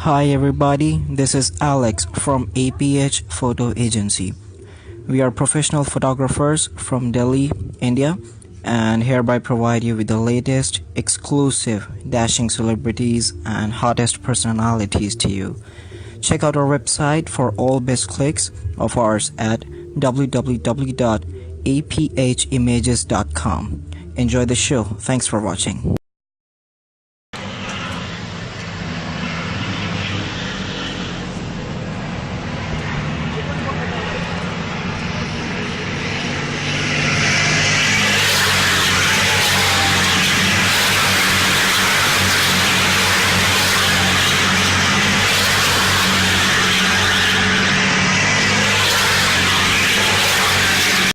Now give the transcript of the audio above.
Hi everybody, this is Alex from APH Photo Agency. We are professional photographers from Delhi, India, and hereby provide you with the latest, exclusive, dashing celebrities and hottest personalities to you. Check out our website for all best clicks of ours at www.aphimages.com. Enjoy the show. Thanks for watching.